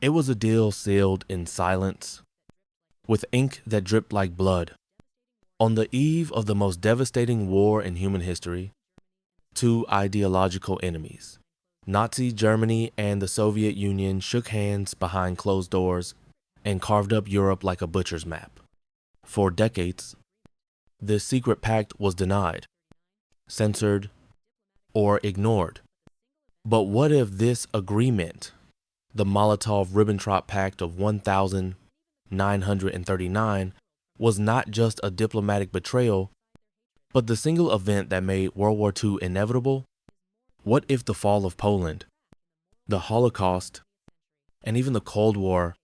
It was a deal sealed in silence, with ink that dripped like blood. On the eve of the most devastating war in human history, two ideological enemies, Nazi Germany and the Soviet Union, shook hands behind closed doors and carved up Europe like a butcher's map. For decades, this secret pact was denied, censored, or ignored. But what if this agreement, the Molotov-Ribbentrop Pact of 1939, was not just a diplomatic betrayal, but the single event that made World War II inevitable? What if the fall of Poland, the Holocaust, and even the Cold War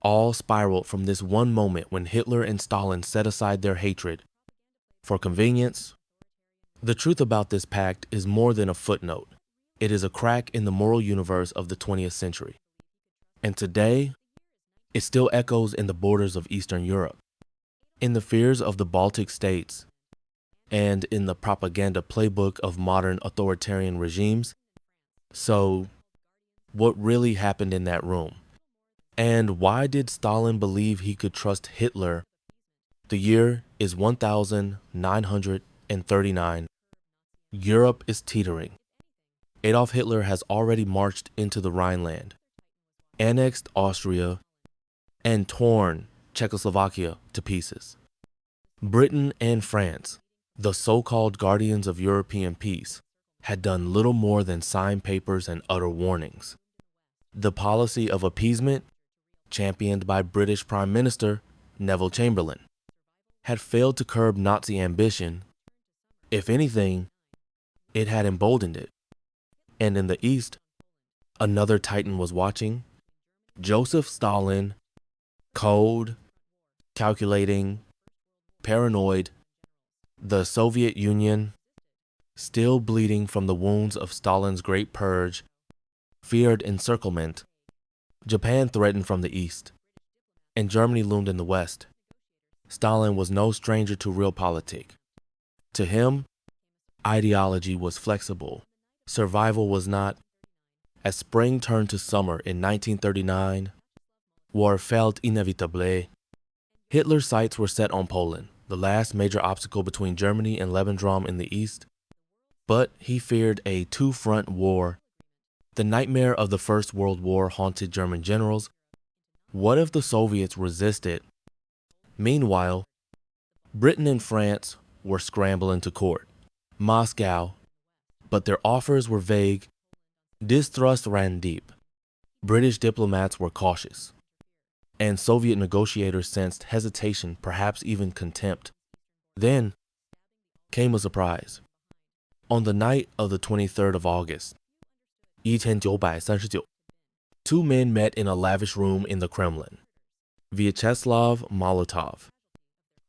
all spiraled from this one moment when Hitler and Stalin set aside their hatred for convenience? The truth about this pact is more than a footnote. It is a crack in the moral universe of the 20th century. And today, it still echoes in the borders of Eastern Europe, in the fears of the Baltic states, and in the propaganda playbook of modern authoritarian regimes. So, what really happened in that room? And why did Stalin believe he could trust Hitler? The year is 1939. Europe is teetering. Adolf Hitler has already marched into the Rhineland, annexed Austria, and torn Czechoslovakia to pieces. Britain and France, the so-called guardians of European peace, had done little more than sign papers and utter warnings. The policy of appeasement, championed by British Prime Minister Neville Chamberlain, had failed to curb Nazi ambition. If anything, it had emboldened it. And in the East, another titan was watching. Joseph Stalin, cold, calculating, paranoid. The Soviet Union, still bleeding from the wounds of Stalin's Great Purge, feared encirclement. Japan threatened from the east, and Germany loomed in the west. Stalin was no stranger to realpolitik. To him, ideology was flexible. Survival was not. As spring turned to summer in 1939, war felt inévitable. Hitler's sights were set on Poland, the last major obstacle between Germany and Ribbentrop in the east. But he feared a two-front war. The nightmare of the First World War haunted German generals. What if the Soviets resisted? Meanwhile, Britain and France were scrambling to court Moscow, but their offers were vague. Distrust ran deep. British diplomats were cautious, and Soviet negotiators sensed hesitation, perhaps even contempt. Then came a surprise. On the night of the 23rd of August, 1939, two men met in a lavish room in the Kremlin. Vyacheslav Molotov,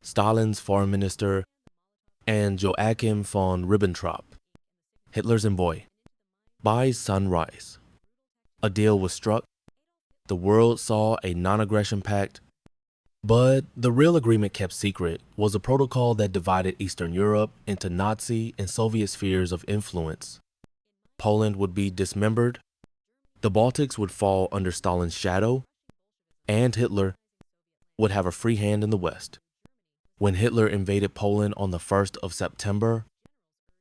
Stalin's foreign minister, and Joachim von Ribbentrop, Hitler's envoy. By sunrise, a deal was struck. The world saw a non-aggression pact, but the real agreement kept secret was a protocol that divided Eastern Europe into Nazi and Soviet spheres of influence. Poland would be dismembered, the Baltics would fall under Stalin's shadow, and Hitler would have a free hand in the West. When Hitler invaded Poland on the 1st of September,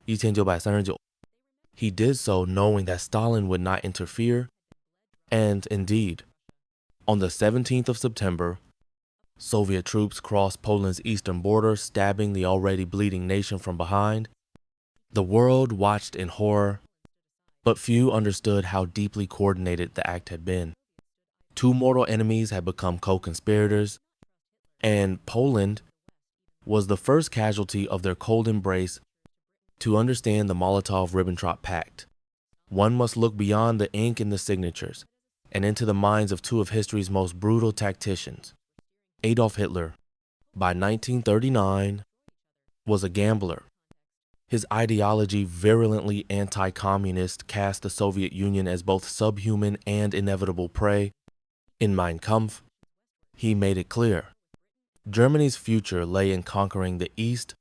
1939, he did so knowing that Stalin would not interfere, and indeed, on the 17th of September, Soviet troops crossed Poland's eastern border, stabbing the already bleeding nation from behind. The world watched in horror, but few understood how deeply coordinated the act had been. Two mortal enemies had become co-conspirators, and Poland was the first casualty of their cold embrace. To understand the Molotov-Ribbentrop Pact, one must look beyond the ink and the signatures and into the minds of two of history's most brutal tacticians. Adolf Hitler, by 1939, was a gambler. His ideology, virulently anti-communist, cast the Soviet Union as both subhuman and inevitable prey. In Mein Kampf, he made it clear. Germany's future lay in conquering the East,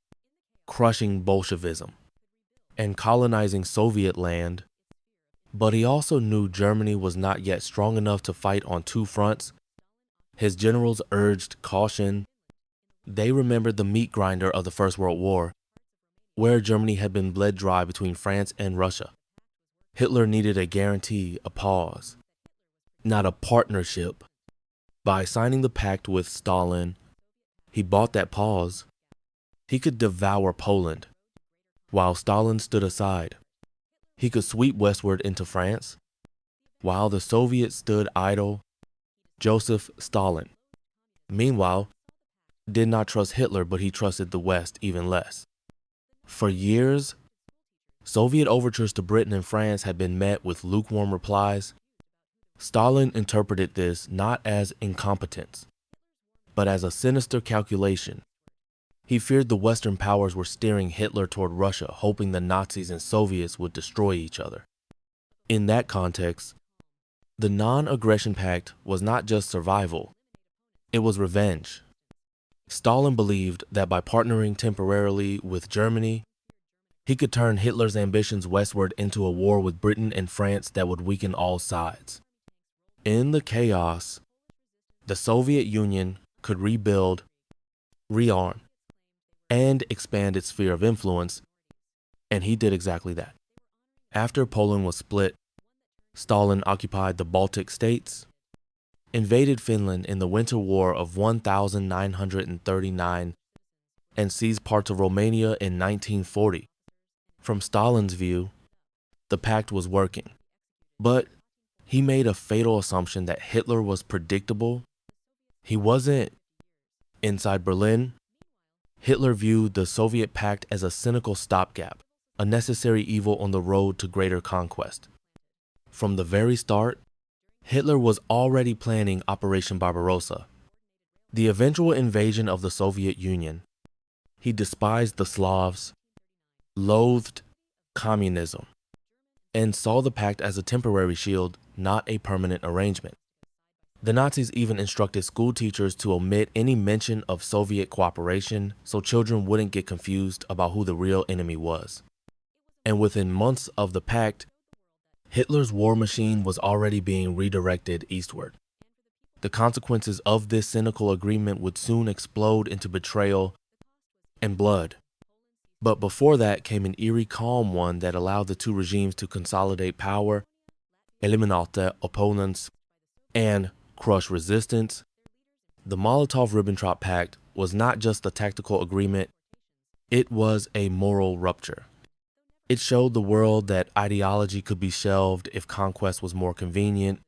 crushing Bolshevism, and colonizing Soviet land. But he also knew Germany was not yet strong enough to fight on two fronts. His generals urged caution. They remembered the meat grinder of the First World War, where Germany had been bled dry between France and Russia. Hitler needed a guarantee, a pause, not a partnership. By signing the pact with Stalin, he bought that pause. He could devour Poland, while Stalin stood aside. He could sweep westward into France, while the Soviets stood idle. Joseph Stalin, meanwhile, did not trust Hitler, but he trusted the West even less. For years, Soviet overtures to Britain and France had been met with lukewarm replies. Stalin interpreted this not as incompetence, but as a sinister calculation. He feared the Western powers were steering Hitler toward Russia, hoping the Nazis and Soviets would destroy each other. In that context, the non-aggression pact was not just survival, it was revenge. Stalin believed that by partnering temporarily with Germany, he could turn Hitler's ambitions westward into a war with Britain and France that would weaken all sides. In the chaos, the Soviet Union could rebuild, rearm, and expand its sphere of influence, and he did exactly that. After Poland was split, Stalin occupied the Baltic states, invaded Finland in the Winter War of 1939, and seized parts of Romania in 1940. From Stalin's view, the pact was working, but he made a fatal assumption that Hitler was predictable. He wasn't. Inside Berlin, Hitler viewed the Soviet pact as a cynical stopgap, a necessary evil on the road to greater conquest. From the very start, Hitler was already planning Operation Barbarossa, the eventual invasion of the Soviet Union. He despised the Slavs, loathed communism, and saw the pact as a temporary shield, not a permanent arrangement. The Nazis even instructed school teachers to omit any mention of Soviet cooperation so children wouldn't get confused about who the real enemy was. And within months of the pact, Hitler's war machine was already being redirected eastward. The consequences of this cynical agreement would soon explode into betrayal and blood. But before that came an eerie calm, one that allowed the two regimes to consolidate power, eliminate opponents, and crush resistance. The Molotov-Ribbentrop Pact was not just a tactical agreement, it was a moral rupture. It showed the world that ideology could be shelved if conquest was more convenient,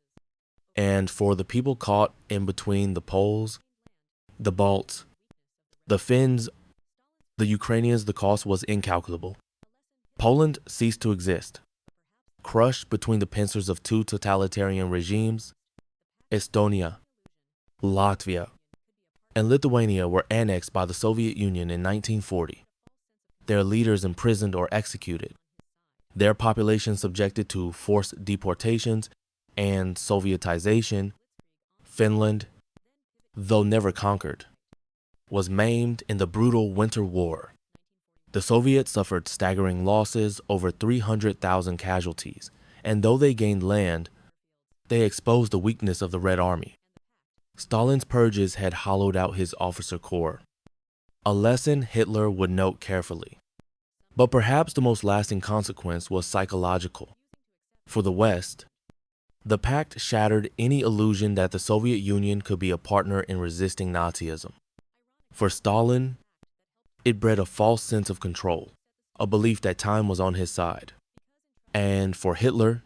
and for the people caught in between the Poles, the Balts, the Finns, the Ukrainians, the cost was incalculable. Poland ceased to exist. Crushed between the pincers of two totalitarian regimes, Estonia, Latvia, and Lithuania were annexed by the Soviet Union in 1940. Their leaders imprisoned or executed. Their population subjected to forced deportations and Sovietization. Finland, though never conquered, was maimed in the brutal Winter War. The Soviets suffered staggering losses, over 300,000 casualties, and though they gained land, they exposed the weakness of the Red Army. Stalin's purges had hollowed out his officer corps, a lesson Hitler would note carefully. But perhaps the most lasting consequence was psychological. For the West, the pact shattered any illusion that the Soviet Union could be a partner in resisting Nazism. For Stalin, it bred a false sense of control, a belief that time was on his side. And for Hitler,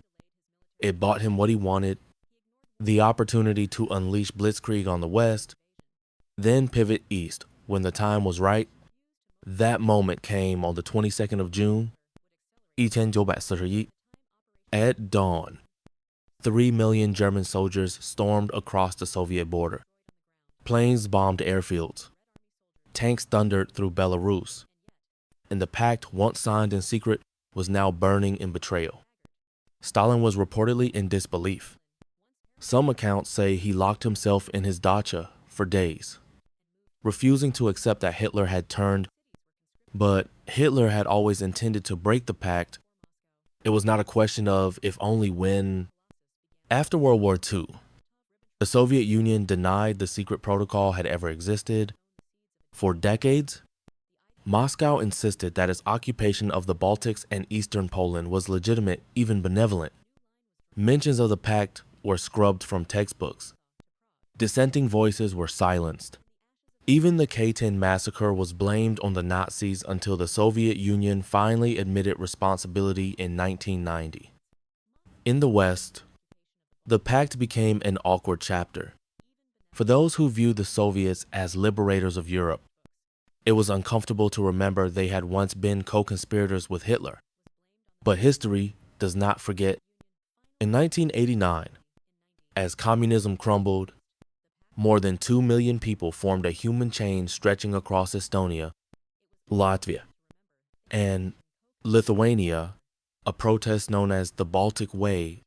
it bought him what he wanted, the opportunity to unleash blitzkrieg on the West, then pivot east when the time was right. That moment came on the 22nd of June, 1938. At dawn, 3 million German soldiers stormed across the Soviet border. Planes bombed airfields. Tanks thundered through Belarus. And the pact, once signed in secret, was now burning in betrayal. Stalin was reportedly in disbelief. Some accounts say he locked himself in his dacha for days, refusing to accept that Hitler had turned. But Hitler had always intended to break the pact It was not a question of if only when. After World War II, the Soviet Union denied the secret protocol had ever existed. For decades, Moscow insisted that its occupation of the Baltics and eastern Poland was legitimate, even benevolent. Mentions of the pact were scrubbed from textbooks. Dissenting voices were silenced. Even the K-10 massacre was blamed on the Nazis until the Soviet Union finally admitted responsibility in 1990. In the West, the pact became an awkward chapter. For those who viewed the Soviets as liberators of Europe, it was uncomfortable to remember they had once been co-conspirators with Hitler. But history does not forget. In 1989, as communism crumbled, more than 2 million people formed a human chain stretching across Estonia, Latvia, and Lithuania, a protest known as the Baltic Way.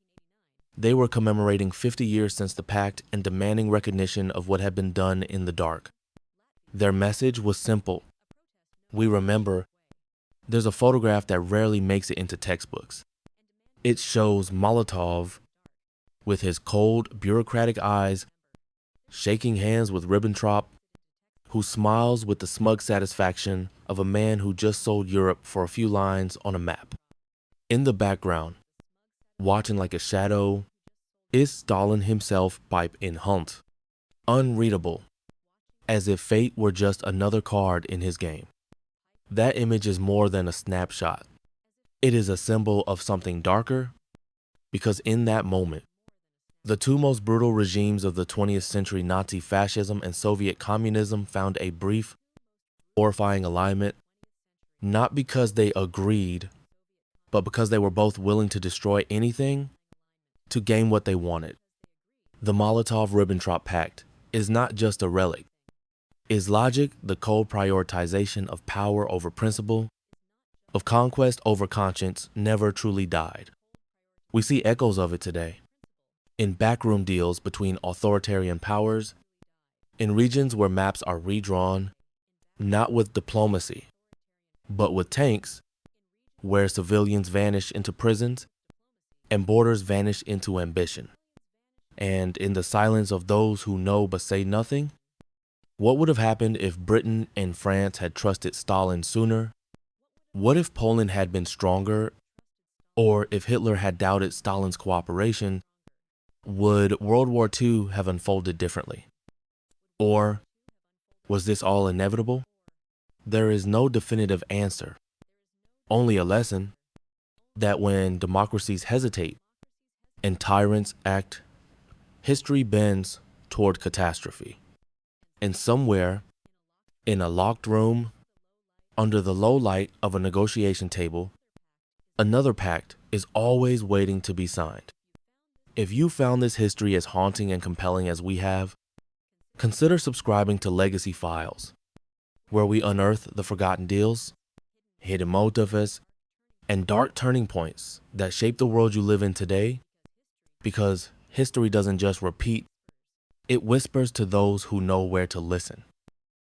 They were commemorating 50 years since the pact and demanding recognition of what had been done in the dark. Their message was simple. We remember. There's a photograph that rarely makes it into textbooks. It shows Molotov with his cold, bureaucratic eyes shaking hands with Ribbentrop, who smiles with the smug satisfaction of a man who just sold Europe for a few lines on a map. In the background, watching like a shadow, is Stalin himself pipe in hunt, unreadable, as if fate were just another card in his game. That image is more than a snapshot. It is a symbol of something darker, because in that moment, the two most brutal regimes of the 20th century, Nazi fascism and Soviet communism, found a brief, horrifying alignment, not because they agreed, but because they were both willing to destroy anything to gain what they wanted. The Molotov-Ribbentrop Pact is not just a relic. Is logic the cold prioritization of power over principle, of conquest over conscience, never truly died? We see echoes of it today. In backroom deals between authoritarian powers, in regions where maps are redrawn, not with diplomacy, but with tanks, where civilians vanish into prisons and borders vanish into ambition. And in the silence of those who know but say nothing, what would have happened if Britain and France had trusted Stalin sooner? What if Poland had been stronger? Or if Hitler had doubted Stalin's cooperation? Would World War II have unfolded differently? Or was this all inevitable? There is no definitive answer, only a lesson that when democracies hesitate and tyrants act, history bends toward catastrophe. And somewhere, in a locked room, under the low light of a negotiation table, another pact is always waiting to be signed. If you found this history as haunting and compelling as we have, consider subscribing to Legacy Files, where we unearth the forgotten deals, hidden motives, and dark turning points that shape the world you live in today, because history doesn't just repeat, it whispers to those who know where to listen.